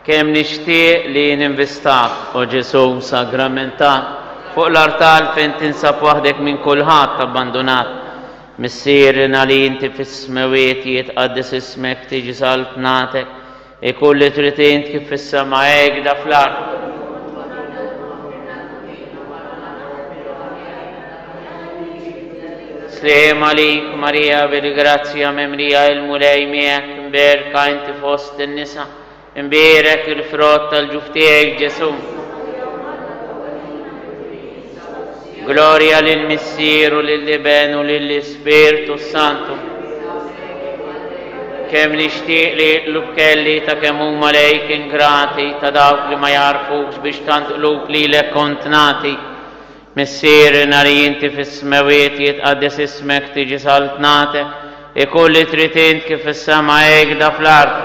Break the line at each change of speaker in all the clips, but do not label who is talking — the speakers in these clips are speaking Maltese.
Kemm nixtieq li ninvistak, o Ġesu sagramentat, fuq l-artal fejn tinsab waħdek minn kulħadd abbandonat. Missierna li inti fis-smawiet jitqaddis ismek tiġi saltnatek, ikun li trid int kif fis-sema hekk fl-ard. Sliem għalik Marija bil-grazzja memlija il-mulej miegħek, imberka inti fost in-nisa, imberek il-frott tal-ġuf tiegħek Ġesu. Gloria lill-Missier u lill-Iben u lill-Ispirtu Santu. Kemm nixtieq li l-kelli ta' kemm huma lejk ingrati ta' dawk li ma jarfux biex tantqluk lilek kontnati. Missierna li inti fis-smawiet jitqaddis ismek tiġi saltnatek, ikun li trid int kif fis-sema hekk fl-ard.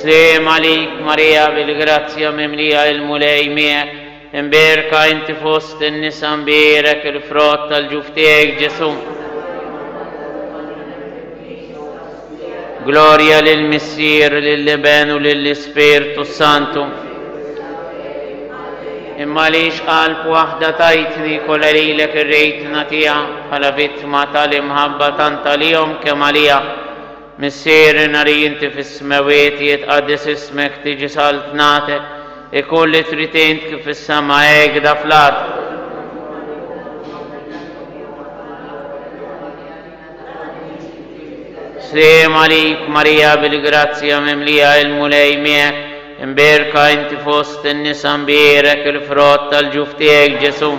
Sliem għalik Marija bil-grazzja memlija il-mulej miegħek, imberka inti fost in-nisa, imberek il-frott tal-ġuf tiegħek Ġesu. Gloria lill-Missier, lill-Iben u lill-Ispirtu Santu. Imma lix qalb waħda tajtni kollha lilek ir-rejtna tiegħek bħala vittma tal-imħabba tant għalihom kemm għalija. Missierna li inti fis-smawiet jitqaddis ismek tiġi saltnatek, ikun li trid int kif fis-sema hekk fl-ard. Sliem għalik Marija bil-grazzja memlija il-mulej miegħek, imberka inti fost in-nisa, imberek il-frott tal-ġuf tiegħek Ġesu.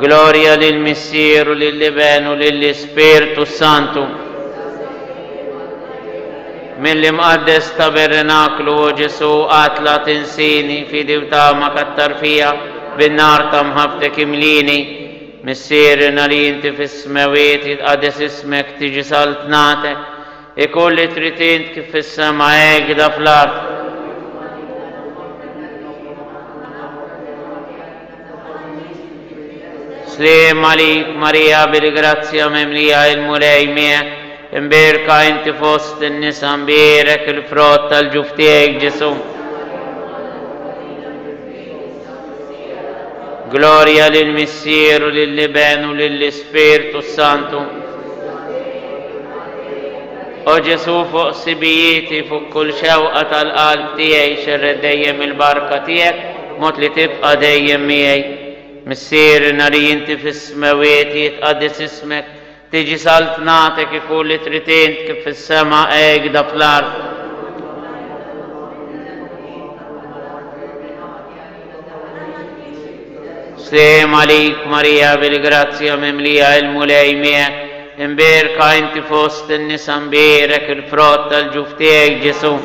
Gloria lill-Missier u lill-Iben u lill-Ispirtu Santu. Mill-imqaddes tabernaklu u Ġesu għatla tinsini fidi u tama kattar fija bin-nar ta' mħabtek imlini. Missierna li inti fis-smawiet jitqaddis ismek tiġi saltnatek, ikun li trid int kif fis-sema hekk fl-ard. Sliem għalik Marija bil-grazzja memlija il-mulej miegħek, imberka inti fost in-nisa, imberek il-frott tal-ġuf tiegħek Ġesu. Gloria lill-Missier u lill-Iben u lill-Ispirtu Santu. O Ġesu fuq sibijieti fuq kull xewqa tal-qalb tiegħi xerred dejjem il-barka tiegħek, mod li tibqa' dejjem miegħi. Missierna li inti fis-smawiet jitqaddis ismek tiġi saltnatek, ikun li trid int kif fis-sema hekk fl-ard. Sliem għalik Marija bil-grazzja memlija il-mulej miegħek, imberka inti fost in-nisa, imberek il-frott tal-ġuf tiegħek Ġesu.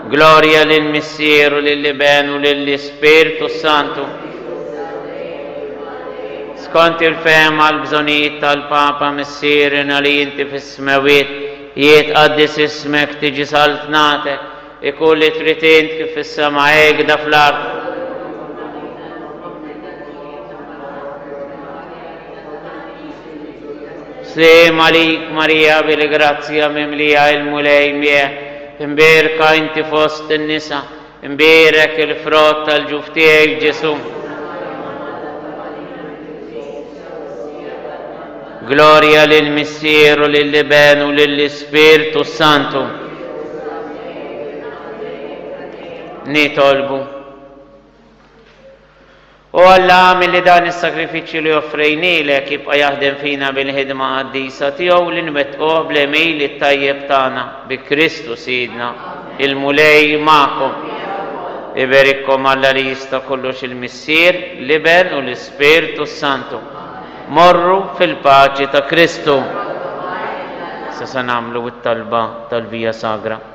Gloria lill-Missier u lill-Iben u lill-Ispirtu Santu. Skont il-fehma l-bżonijiet tal-Papa, missierna li inti fis-smawiet jitqaddis ismek tiġi saltnatek, ikun li trid int kif fis-sema hekk fl-ard. Sliem għalik Marija bil-grazzja memlija il-mulej miegħek, imberka inti fost in-nisa, imberek il-frott tal-ġuf tiegħek Ġesu. Gloria lill-Missier u lill-Iben u lill-Ispirtu Santu. Nitolbu. U Alla milli dan is-sakrifiċċju li offrejnielek jibqa' jaħdem fina bil-ħidma qaddisa tiegħu li nwettquh bl-emil it-tajjeb tagħna bi Kristu Sidna, il-mulej magħkom. Iberikkom Alla li jista' kollox il-Missier, l-Iben u l-Ispirtu Santu. Morru fil-paċi ta' Kristu. Se nagħmlu t-talba tal-Via Sagra.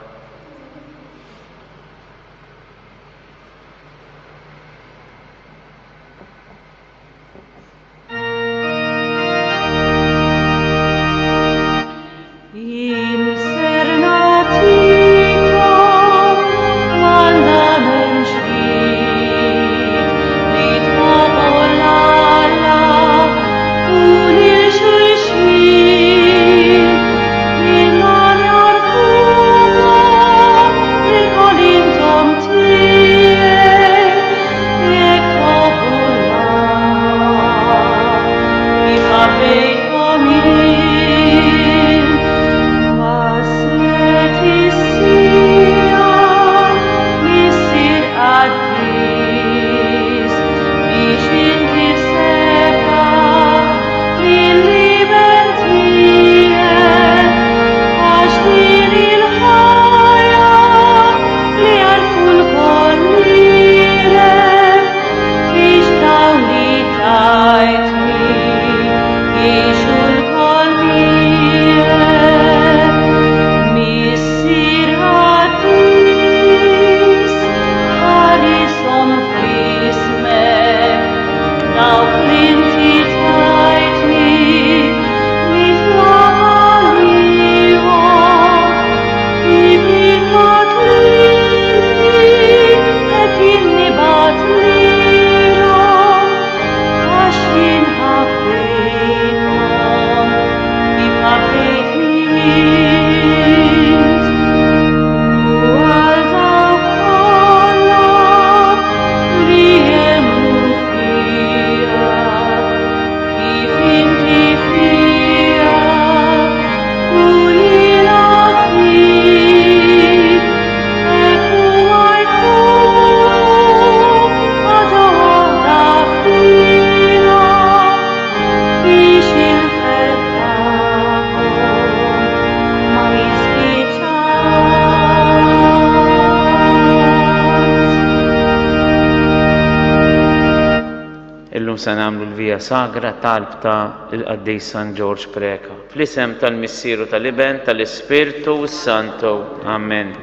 Se nagħmlu l-vija sagra talb ta' il-Qaddis San George Preka. Fl-isem tal-Missieru tal-Iben tal-Ispirtu s-Santu. Amen.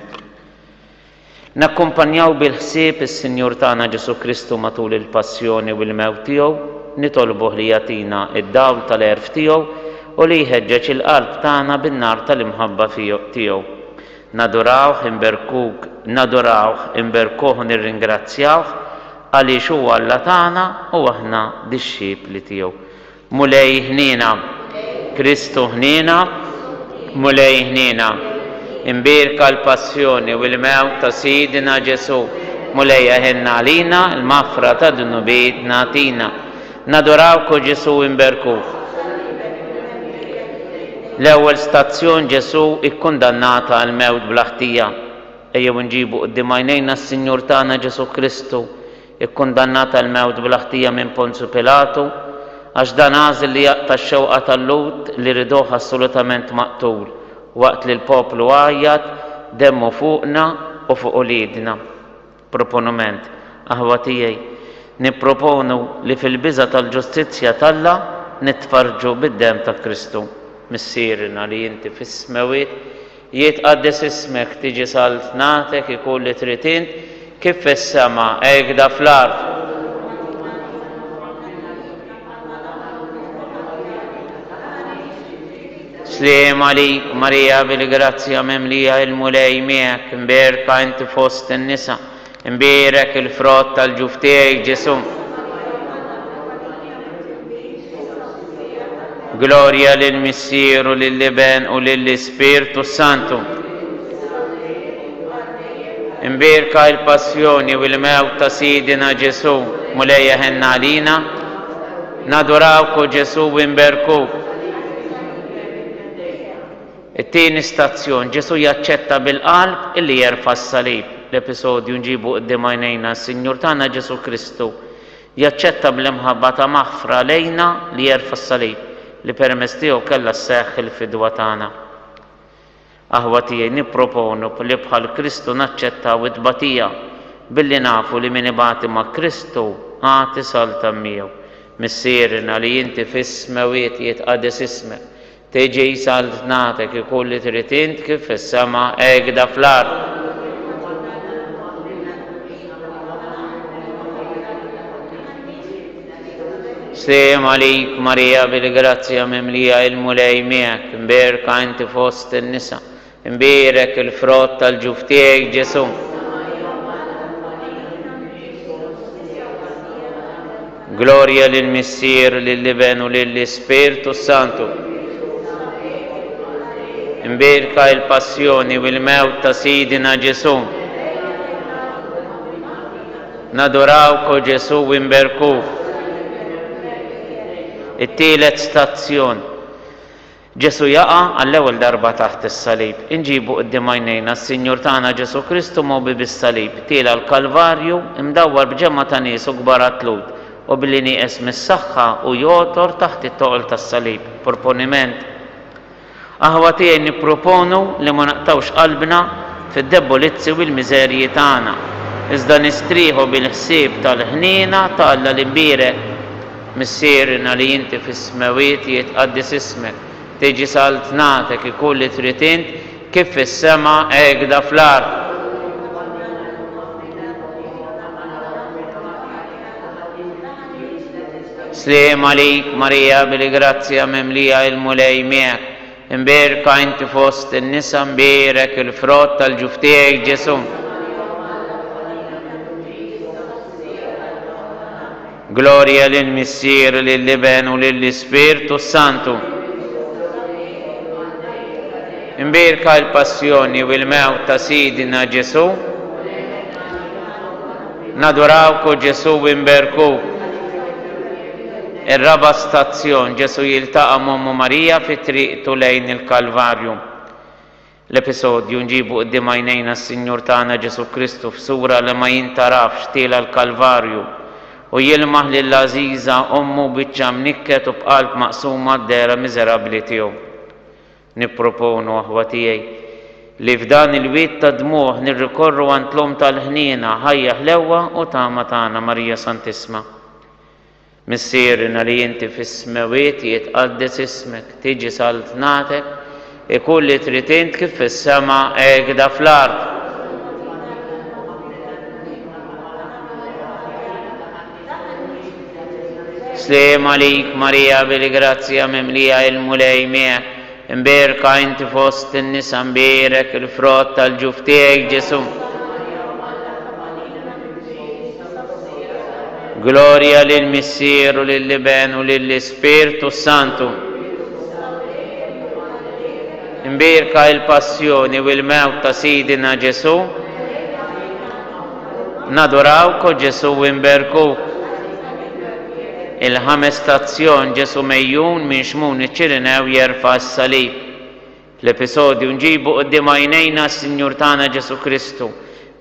Nakkumpanjaw bil-ħsieb is-Sinjur tagħna Ġesu Kristu matul il-passjoni u l-mewt tiegħu, nitolbuh li jagħtina id-dawl tal-erf tiegħu u li jħeġġeġ il-qalb tagħna bin-nar tal-imħabba tiegħu. Nadurawh, imberkuh u nirringrazzjawh għaliex huwa Alla tagħna u aħna dix-xibli tiegħu. Mulej ħniena, Kristu ħniena, mulej ħniena. Imbirka l-passjoni u l-mewt ta' Sidina Ġesu, mulej ħenna għalina l-mafra ta' dunubiet natina. Nadurawku Ġesu imberkuh. L-ewwel stazzjon Ġesu ikkundannata għal mewt bl-ħtija. Ejjew nġibu qudiem għajnejna s-Sinjur tagħna Ġesu Kristu ikkundannata l-mewt bl-ħtija minn Ponzu Pilatu, għax dan għażel li jaqta' x-xewqa tal-Lut li riduh assolutament maqtul, waqt li l-poplu għajjat demmu fuqna u fuq uliedna. Proponument, aħwa tiegħi, nipproponu li fil-biża tal-ġustizzja talla nitfarġu bid-dem ta' Kristu. Missierna li inti fis-smawiet, jitqaddes ismek, tiġi saltnatek, ikun li trid int, kif fis-sema hekk fl-ard. Sliem għalik Marija bil-grazzja memlija il-mulej miegħek, imberka inti fost in-nisa, imbierek il-frott tal-ġuf tiegħek Ġesu. Gloria lill-Missieru, lill-Iben u lill-Ispirtu Santu. Imbirka il-passjoni u l-mewt ta' Sidina Ġesu, mulejja ħenna għalina, nadurawku Ġesu u imberku. It-tieni stazzjon, Ġesu jaċċetta bil-qalb illi jerfa' s-salib. L-episodju nġibu qudiem għajnejna s-Sinjur tagħna Ġesu Kristu jaċċetta bl-imħabba ta' maħfra lejna li jerfa' s-salib li permezz tiegħu kellha sseħħ il-fidwa tagħna. Aħwa tiegħi nipproponu li bħal Kristu naċċettaw it-tbatija billi nafu li min ibati ma' Kristu għati salta miegħu. Missierna li inti fis-smawiet jitqaddes ismek, tiġi saltnatek ikun li trid int kif fis-sema hekk fl-ard. Sliem għalik Marija bil-grazzja memlija il-mulej miegħek, imberka inti fost in-nisa, imbierek il-frott tal-ġuf tiegħek Ġesu. Gloria lill-Missier, lill-Iben u lill-Ispirtu Santu. Imbirka il-passjoni u l-mewt ta' Sidina Ġesu. Nadurawku Ġesu u imberkuh. It-tielet stazzjon. Ġesu jaqa' għall-ewwel darba taħt is-salib. Inġibu qudiem għajnejna s-Sinjur tagħna Ġesu Kristu mobi bis-salib, tiela l-Kalvarju imdawwar b'ġemma ta' nies u kbar għatlut u billi nieqes mis-saħħa u jotor taħt it-toqol tas-salib. Proponiment. Aħwa tiegħi nipproponu li ma naqtawx qalbna fid-debbolizzi u l-miżerji tagħna, iżda nistrieħu bil-ħsieb tal-ħniena tal-Alla l-imbierek. Missierna li inti fis-smawiet jitqaddis ismek, tiġi saltnatek ikun li trid int kif fis-sema hekk fl-ard. Sliem għalik Marija bil-grazzja memlija il-mulej miegħek, imberka inti fost in-nisa mberek il-frott tal-ġuf tiegħek Ġesu. Gloria lill-Missier, lill-Iben u lill-Ispirtu Santu. Imberka il-passjoni u il-mewt ta' Sidina Ġesu. Nadurawku Ġesu imberku. Ir-raba stazzjon Ġesu jiltaqa' Mommu Marija fit-triqtu lejn il-Kalvarju. L-episodju nġibu qudiem għajnejna s-Sinjur tagħna Ġesu Kristu f'sura li ma jintarafx tiela l-Kalvarju u jilmaħ lill-Għażiża ommu biċċa mnikket u b'qalb maqsuma d-dera miżerabbli tiegħu. Nipproponu aħwa tiegħi li f'dan il-wiet ta' dmuħ nirrikorru għand l-Om tal-ħniena ħajja ħlewwa u tama tagħna Marija Santissima. Missierna li inti fis-smawiet jitqaddis ismek, tiġi saltnatek, ikun li trid int kif fis-sema hekk fl-ard. Sliem għalik Marija bil-grazzja memlija il-mulej miegħek, imberka inti fost in-nisa mberek il-frott tal-ġuf tiegħek Ġesu. Gloria lill-Missier u lill-Iben u lill-Ispirtu Santu. Imbirka il-passjoni u il-mewt ta' Sidina Ġesu. Nadurawku Ġesu imberku. Il-ħames stazzjon Ġesu mejjun minn xmun iċ-Ċirinew jerfa' s-salib. L-episodju nġibu qudiem għajnejna s-Sinjur tagħna Ġesu Kristu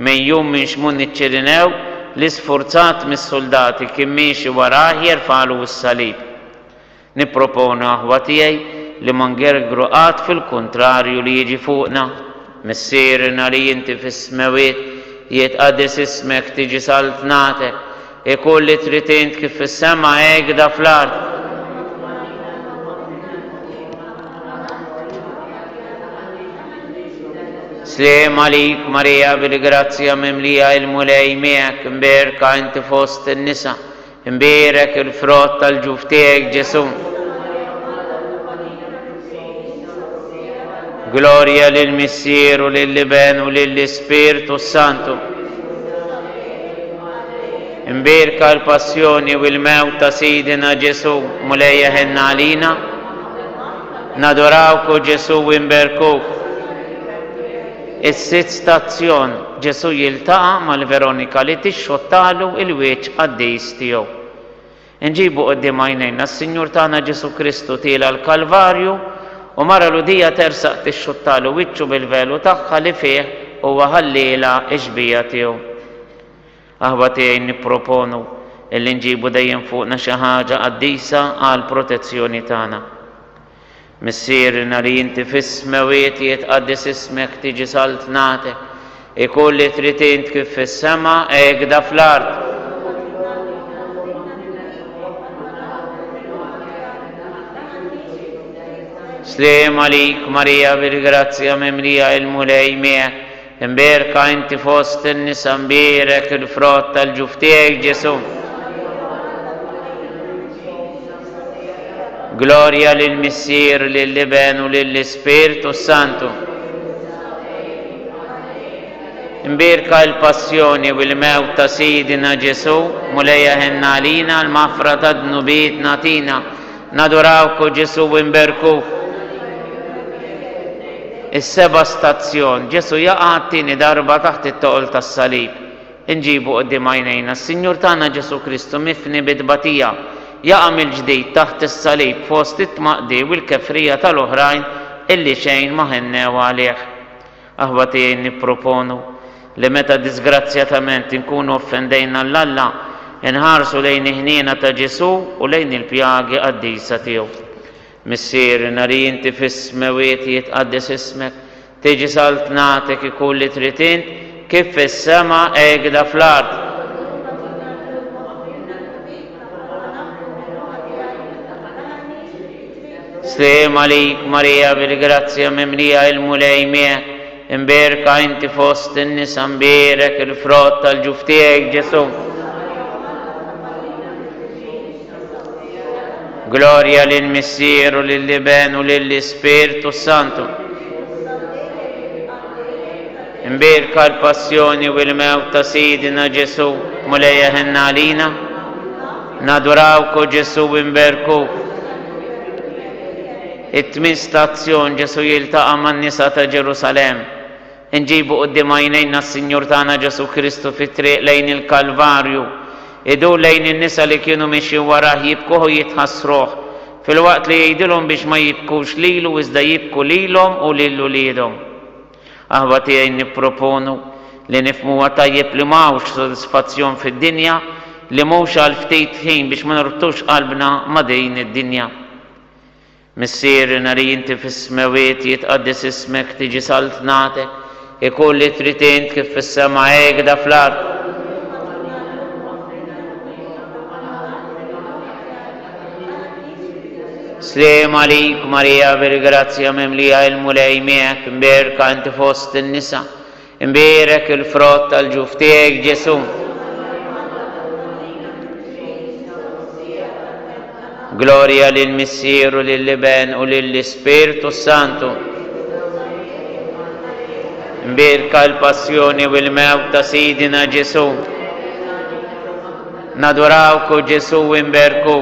mejjun minn xmun iċ-Ċirinew li sfurzat mis-soldati kien miexi warah jerfalu s-salib. Nipproponu aħwa tiegħi li ma ngergru qatt fil-kontrarju li jiġi fuqna. Missierna li inti fis-smawiet jitqaddis ismek, tiġi saltnatek, ikun li trid int kif fis-sema hekk fl-ard. Sliem għalik Marija bil-grazzja memlija il-mulej miegħek, imberka inti fost in-nisa, imberek il-frott tal-ġuf tiegħek Ġesu. Gloria lill-Missier u lill-Iben u lill-Ispirtu Santu. Imberka l-passjoni u l-mewt ta' Sidina Ġesu, mulejja ħenna għalina. Nadurawku Ġesu imberkuk. Is-sitt stazzjon Ġesu jiltaqa' mal-Veronika li tixxottalu il-wieċ qaddis tiegħu. Nġibu qudiem għajnejna s-Sinjur tagħna Ġesu Kristu tiela l-Kalvarju u mara Ludija tersaq tixxottalu wiċċu bil-velu tagħha li fih huwa ħalliela x-xbija tiegħu. Aħwa tiegħi nipproponu illi nġibu dejjem fuqna xi ħaġa qaddisa għal protezzjoni tagħna. Missierna li inti fis-smawiet jitqaddis ismek, tiġi saltnatek, ikun li trid int kif fis-sema hekk fl-ard. Sliem għalik Marija bil-grazzja memlija il-mulej miegħek, imberka inti fost in-nisa mberek il-frott tal-ġuf tiegħek Ġesu. Gloria lill-Missier, lill-Iben u lill-Ispirtu Santu. Imbirka l-passjoni u l-mewt ta' Sidina Ġesu, mulejja ħenna għalina l-mafra ta' dnubiet natina, nadurawku Ġesu imberku. Is-seba' stazzjon Ġesu jaqa' tieni darba taħt it-toqol tas-salib. Inġibu qudiem għajnejna s-Sinjur tagħna Ġesu Kristu mifni bidbatija jaqa' mill-ġdid taħt is-salib fost it-tmaqdi u l-kefrija tal-oħrajn illi xejn ma ħennew għalih. Aħwa tiegħi nipproponu li meta disgrazzjatament inkunu offendejna l-Alla inħarsu lejn ħniena ta' Ġesu u lejn il-pjagi qaddisa tiegħu. Missier nari inti fis-smawiet jitqaddes ismek, tiġi saltnatek ikun li trid int kif fis-sema hekk fl-ard. Slem għalik Marija bil-grazzja mimlija il-mulej miegħek, imberka inti fost in-nisa mberek il-frott tal-ġuf tiegħek Ġesu. Gloria lill-Missier u lill-Iben u lill-Ispirtu Santu. Imberka l-passjoni u l-mewt ta' Sidina Ġesu, mulejja ħenna għalina, nadurawku Ġesu imberku. It-tmin stazzjon Ġesu jiltaqa' man-nisa ta' Ġerusalem. Inġibu quddiem għajnejna s-Sinjur tagħna Ġesu Kristu fit-triq lejn il-Kalvarju. Idu lejn in-nisa li kienu mixjin warah jibkuh u jitħassruh. Fil-waqt li jgħidilhom biex ma jibkux lilu iżda jibku lilhom u lil uliedhom. Aħwa tiegħi nipproponu li nifhmuha tajjeb li m'hawnx sodisfazzjon fid-dinja, li mhux għal ftit ħin biex ma nirtux qalbna ma' din id-dinja. Missier nari inti fis-smawiet jitqaddes ismek, tiġi saltnatek, ikun li trid int kif fis-sema hekk fl-ard. Slem għalik Marija bil-grazzja mimlija il-mulej miegħek, imberka inti fost in-nisa, imberek il-frott tal-ġuf tiegħek Ġesu. Gloria lill-Missier u lill-Iben u lill-Ispirtu Santu. Imbirka l-passjoni u l-mewt ta' Sidina Ġesu. Nadurawku Ġesu imberku.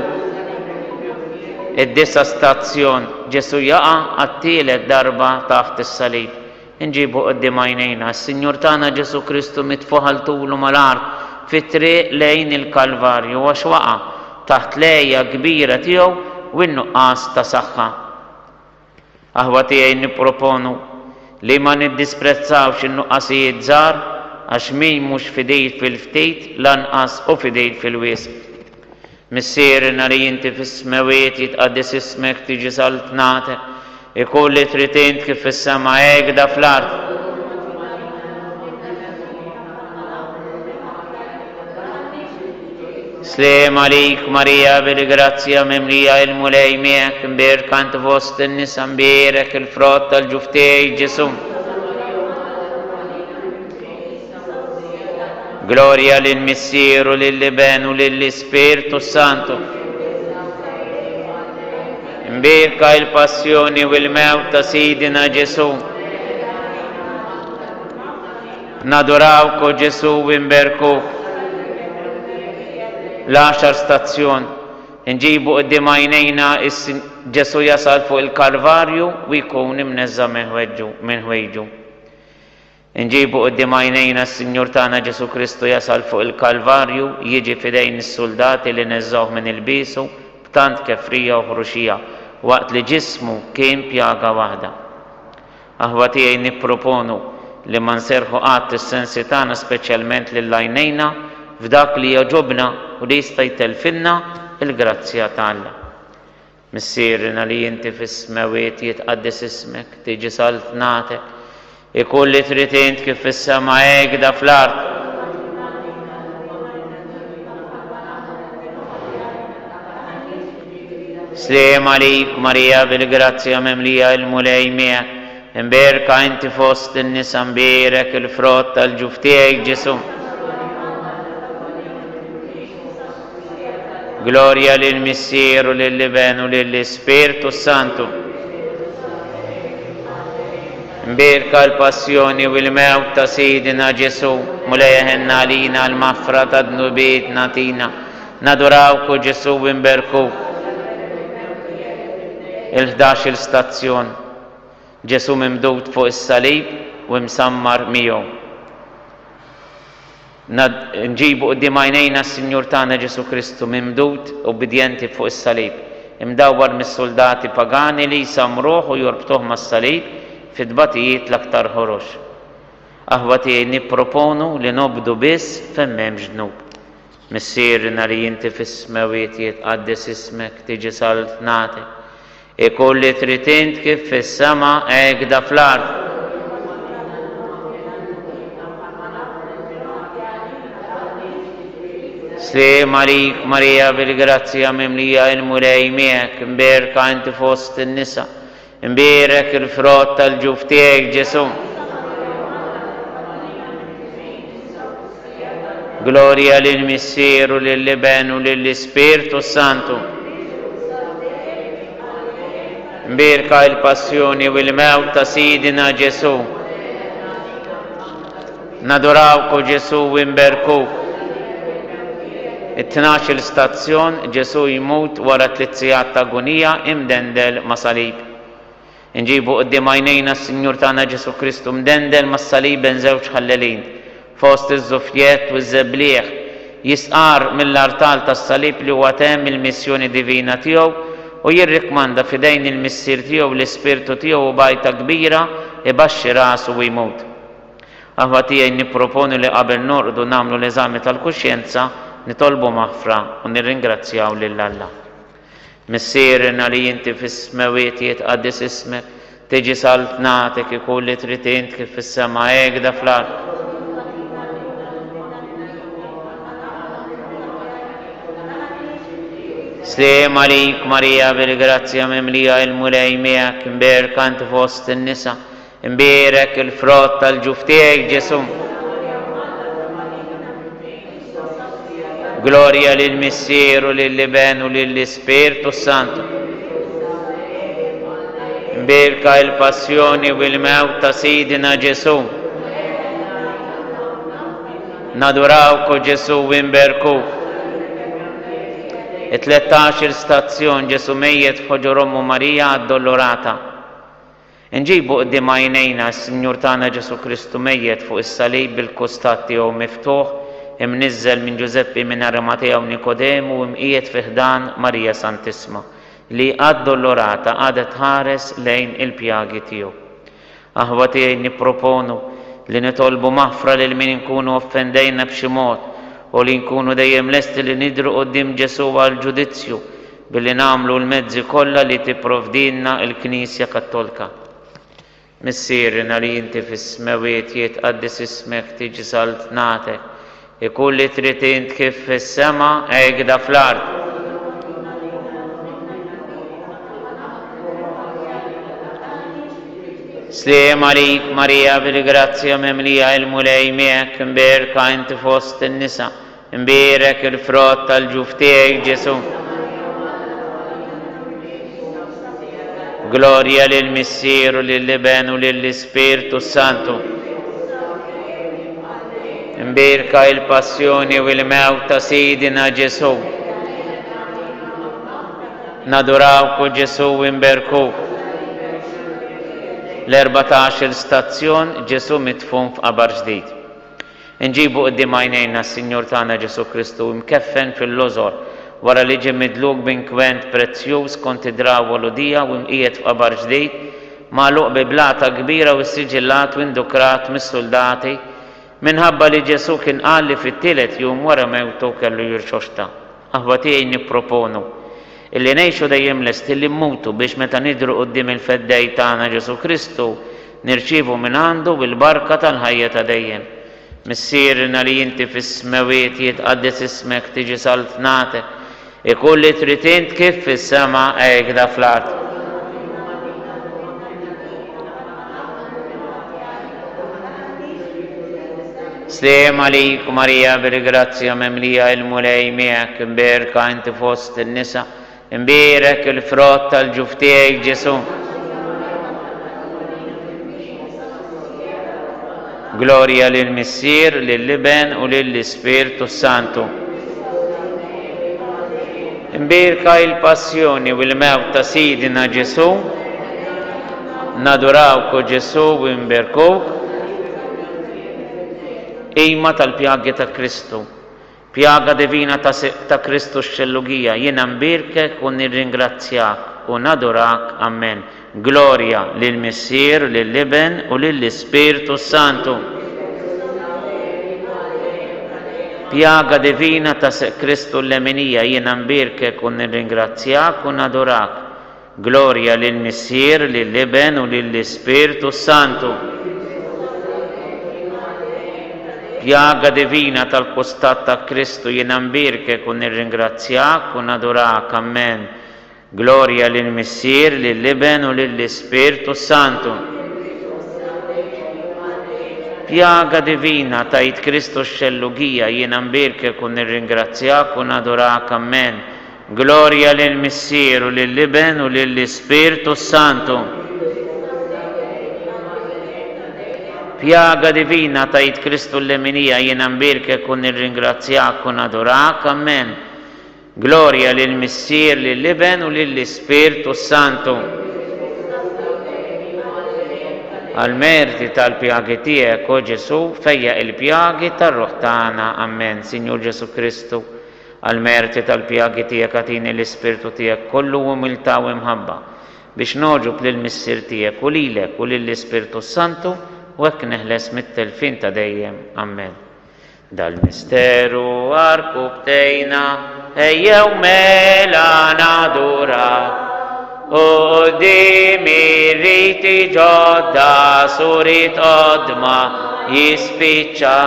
Id-disa stazzjon Ġesu jaqa' għat-tielet darba taħt is-salib. Inġibu quddiem għajnejna s-Sinjur tagħna Ġesu Kristu mitfuħ għal tulu mal-art fit-triq lejn il-Kalvarju għax waqa' taħt lejja kbira tiegħu u n-nuqqas ta' saħħa. Aħwa tiegħi nipproponu li ma niddisprezzawx in-nuqqasijiet żgħar għax min mhux fidejt fil-ftit lanqas u fidejt fil-wisq. Missier nari inti fis-smawiet jitqaddes ismek, tiġi saltnatek, ikun li trid int kif fis-sema hekk fl-ard. Slem għalik Marija bil-grazzja mimlija il-mulej miegħek, imberka inti fost in-nisa, imberek il-frott tal-ġuf tiegħek Ġesu. Gloria lill-Missier u lill-Iben u lill-Ispirtu Santu. Imbirka il-passjoni u l-mewt ta' Sidina Ġesu. Nadurawku Ġesu imberku. L-10 stazzjon. Inġibu quddiem għajnejna Ġesu jasal fuq il-Kalvarju u jkun imneżza minn ħwejġu. Inġibu quddiem għajnejna s-Sinjur tagħna Ġesu Kristu jasal fuq il-Kalvarju, jiġi fidejn is-soldati li neżżawh minn il-bisu b'tant kefrija u ħruxija waqt li ġismu kien pjaga waħda. Aħwa tiegħi nipproponu li ma nserħu qatt is-sensi tagħna speċjalment lil għajnejna f'dak li jogħġobna u li jista' jtelfilna il-grazzja t'Alla. Missierna li inti fis-smawiet jitqaddes ismek, tiġi saltnatek, ikun li trid int kif fis-sema hekk fl-ard. Slem għalik Marija bil-grazzja mimlija il-mulej miegħek, imberka inti fost in-nisa, imberek il-frott tal-ġuf tiegħek Ġesu. Gloria lill-Missier u lill-Iben u lill-Ispirtu Santu. Imbirka l-passjoni u l-mewt ta' Sidina Ġesu, mulejja ħenna għalina l-maffra ta' dnubiet natina, nadurawku Ġesu imberku. Il-11 stazzjon, Ġesu mimdut fuq is-salib u msammar miegħu. Nġibu quddiem għajnejna s-Sinjur tagħna Ġesu Kristu mimdut ubbidjenti fuq is-salib, imdawwar mis-soldati pagani li jsamruh u jorbtuh mas-salib fid-dbatijiet l-aktar ħorox. Aħwa tiegħi nipproponu li nobdu biss fejn m'hemmx ġnub. Missirna li jinti fis-smawiet jitqaddis ismek, tiġi saltnatek, ikun li trid int kif fis-sema hekk da fl-ard. Slim għalik Marija bil-grazzja mimlija il-mulej miegħek, imberka inti fost in-nisa, imberek il-frott tal-ġuf tiegħek Ġesu. Gloria lill-Missieru, lill-Iben u lill-Ispirtu Santu. Imberka il-passjoni u il-mewt ta' Sidina Ġesu. Nadurawku Ġesu u imberkuk. It-12 stazzjon Ġesu jmut wara 3 sigħat ta' agonija imdendel ma' salib. Inġibu qudiem għajnejna s-Sinjur tagħna Ġesu Kristu mdendel ma' salib bejn żewġ ħallelin, fost iż-żufjet u ż-żeblieħ, jisqar mill-artal tas-salib li huwa temm il-missjoni divina tiegħu u jirrikmanda f'idejn il-missier tiegħu l-Ispirtu tiegħu bajta kbira ibaxxi rasu u jmut. Aħwa tiegħi nipproponu li qabel norqdu nagħmlu l-eżami tal-kuxjenza nitolbu maħfra u nirringrazzjaw lil Alla. Missierna li jinti fis-smawiet jitqaddis ismek, tiġi saltnatek, ikun li trid int kif fis-sema hekk da fl-ard. Slim għalik Marija bil-grazzja mimlija il-mulej miegħek, imberka inti fost in-nisa, imberek il-frott tal-ġuf tiegħek Ġesu. Gloria lill-Missieru, lill-Iben u lill-Ispirtu Santu. Imberka il-passjoni u il-mewt ta' Sidina Ġesu. Nadurawku Ġesu u imberkuk. 13 stazzjon Ġesu mejjed f'ħoġor Ommu Marija addolorata. Inġibu qudiem għajnejna s-Sinjur tagħna Ġesu Kristu mejjed fuq is-salib bil-kustat tiegħu miftuħ, imniżżel minn Ġuseppi minn Arimatea u Nikodemu u mqiegħed fi ħdan Marija Santissima li addolorata għadet ħares lejn il-pjagi tiegħu. Aħwa tiegħi nipproponu li nitolbu maħfra lil min inkunu offendejna b'xi mod u li nkunu dejjem lesti li nidhru quddiem Ġesu għal ġudizzju billi nagħmlu l-mezzi kollha li tipprovdilna l-Knisja Kattolika. Missierna li inti fis-smawiet jitqaddis ismek, tiġi saltnatek, ikun li trid int kif fis-sema hekk da fl-ard. Slim għalik Marija bil-grazzja mimlija il-mulej miegħek, imberka inti fost in-nisa, imberek il-frott tal-ġuf tiegħek Ġesu. Gloria lill-Missieru, lill-Iben u lill-Ispirtu Santu. Imberka il-passjoni u il-mewt ta' Sidina Ġesu. Nadurawku Ġesu u imberkuk. L-14 stazzjon Ġesu mitfun f'qabar ġdid. Inġibu qudiem għajnejna s-Sinjur tagħna Ġesu Kristu mkeffen fil-lożor wara li ġie midluk b'inkwent prezzjuż kont id-drawwa l-udija u mqiegħed f'qabar ġdid magħluq bi blata kbira u s-siġillat u indukrat mis-soldati minħabba li Ġesu kien qal li fit-tielet jum wara mewtu kellu jirxoxta. Aħwa tiegħi nipproponu illi ngħixu dejjem lesti li mmutu biex meta nidhru quddiem il-feddej tagħna Ġesu Kristu nirċievu minn għandu bil-barka tal-ħajja ta' dejjem. Missierna li inti fis-smawiet jitqaddis ismek, tiġi saltnatek, ikun li trid int kif fis-sema hekk da fl-ard. Slim għalik Marija bil-grazzja mimlija il-mulej miegħek, imberka inti fost in-nisa, imberek il-frott tal-ġuf tiegħek Ġesu. Gloria lill-Missier, lill-Iben u lill-Ispirtu Santu. Imberka il-passjoni u l-mewt ta' Sidina Ġesu, nadurawku Ġesu u imberkuk. Ejma tal-pjagi ta' Kristu, pjaga divina ta' Kristu x-xellugija, jiena mbirkek u nirringrazzjak u nadurak, amen. Gloria lill-Missier, lill-Iben u lill-Ispirtu Santu. Pjaga divina ta' Kristu l-lemenija jiena nbirkek u nirringrazzjak u nadorak. Gloria lill-Missier, lill-Iben u lill-Ispirtu Santu. Pjaga divina tal-kustat ta' Kristu jiena nbirkek u nirringrazzjak u nadorak. Amen. Gloria lill-Missier, lill-Iben u lill-Ispirtu Santu. Pjaga divina tajt Kristu xellugija jiena nbirkek u nirringrazzjak u nadorak. Amen. Gloria lill-Missier u lill-Iben u lill-Ispirtu Santu. Pjaga divina tajt Kristu l-lemenija jiena nbirkek u nirringrazzjak u nadorak. Amen. Gloria lill-Missier, lill-Iben u lill-Ispirtu Santu. Għal-merti tal-pjagi tiegħek o Ġesu fejja il-pjagi tar-Ruħ tagħna. Amen. Sinjur Ġesu Kristu, għal-merti tal-pjagi tiegħek agħtini l-Ispirtu tiegħek kollu umiltà u imħabba biex noġub lill-Missier tiegħek u lilek u lill-Ispirtu Santu u hekk neħles mit-telfin ta' dejjem. Amen. Dal-misteru arku btejna ejjew mela nadura Qudiem riti ġodda surit qodma jispiċċa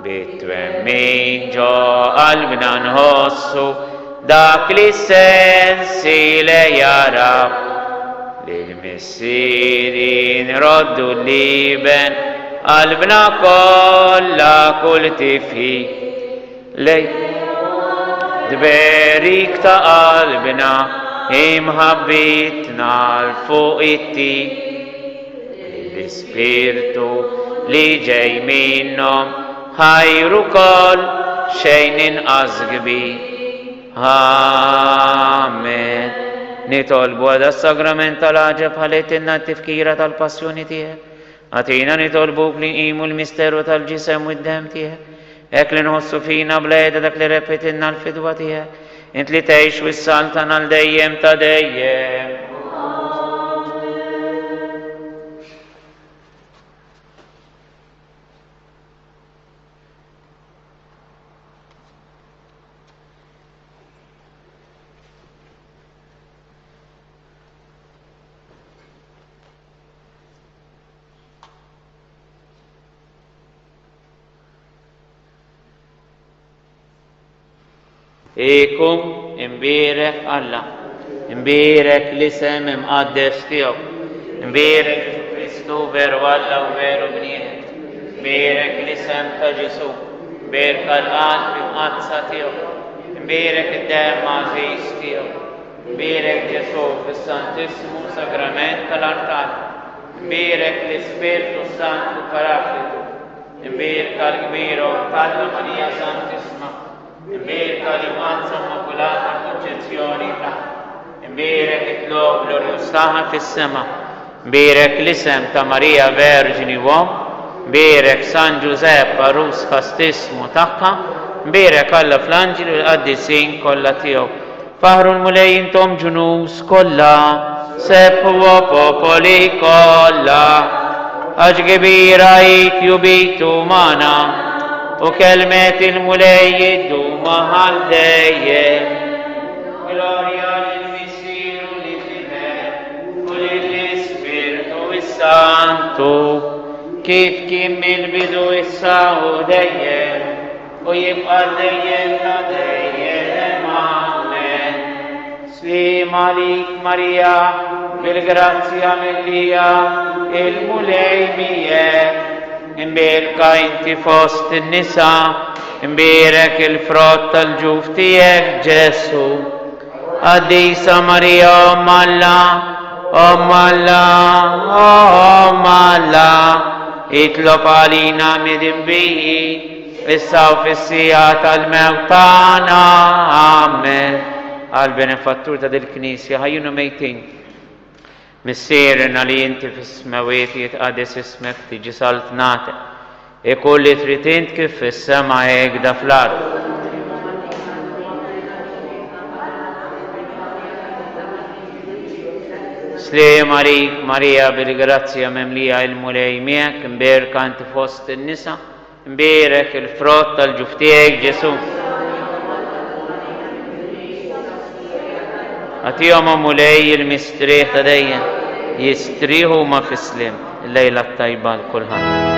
bit-twemmin ġo qalbna nħossu dak li sensile jarab lil-Missierin roddu l-liben qalbna kollha kull tifhi lej dberik ta' qalbna imħabbitna l-fuq it-ti l-Ispirtu li ġej minnhom ħajru koll xejn inqas kbir. Amen. Nitolbu għada s-sagrament tal-ħaġa bħalettinna t-tifkira tal-passjoni tiegħek. Għatina nitolbuk li nqimu l-misteru tal-ġisem u d-dem tiegħek. Ek li nħossu fina bleda dak li repetinna l-fidwa tiegħek. Int li tgħix wis-saltan għal dejjem ta' dejjem. Ikum imbirek Alla, imbirek l-isem imqaddes tiegħu, imbirek Kristu veru Alla u veru bniedem, imbirek l-isem ta' Ġesu, imbirek l-qalb imqadsa tiegħu, imbirek id-dem għażiż tiegħu, imbirek Ġesu fis-Santissimu Sagrament tal-Altar, imbirek l-Ispirtu Santu Paraklitu, imbirek l-Kbiru tal Marija Santissima. Imbirka l-Imanza Immakulata Konċezzjoni ta' imbirek it-lob glorius taħa fis-sema, imbirek l-isem ta' Marija Verġini Wom, imbirek San Giuseppe Arus Kastismu tagħha, imbirek Alla fl-Anġeli u l-Qaddisin kollha tiegħu. Faħru l-mulejjin tom ġunus kollha, seppu popoli kollha, ħaġ kbira jitjubitu magħna. U kelmet il-mulej jidduma għal dejjem. Gloria lill-Missier u lill-Iben u lill-Ispirtu Santu kif kien mill-bidu issa u dejjem u jibqa' dejjem ta' dejjem. Amen. Slim għalik Marija bil-grazzja millija il-mulej miegħek. Imbirka inti fost in-nisa, imbirek il-frott tal-ġuf tiegħek Ġesu. Qaddisa Marija Omm Alla, Omm Alla, Omm Alla, itlob għalina midinbiji, issa u fis-sija tal-mewt tagħna. Amen. Għal-benefattur ta' dil-Knisja ħajjunu mejtin. Missierna li inti fis-smawiet jitqaddis ismek tiġi saltnata. Ikun li trid int kif fis-sema hekk da fl-ard. Slim għalik Marija bil-grazzja memlija il-mulej miegħek, imbirka inti fost in-nisa, Mbirek il-frott tal-ġuftijek Ġesu. Għatijom mulej il-mistriħ ta' dejjem jistriħu ma' fislim. Il-lejla tajba l-kulħadd.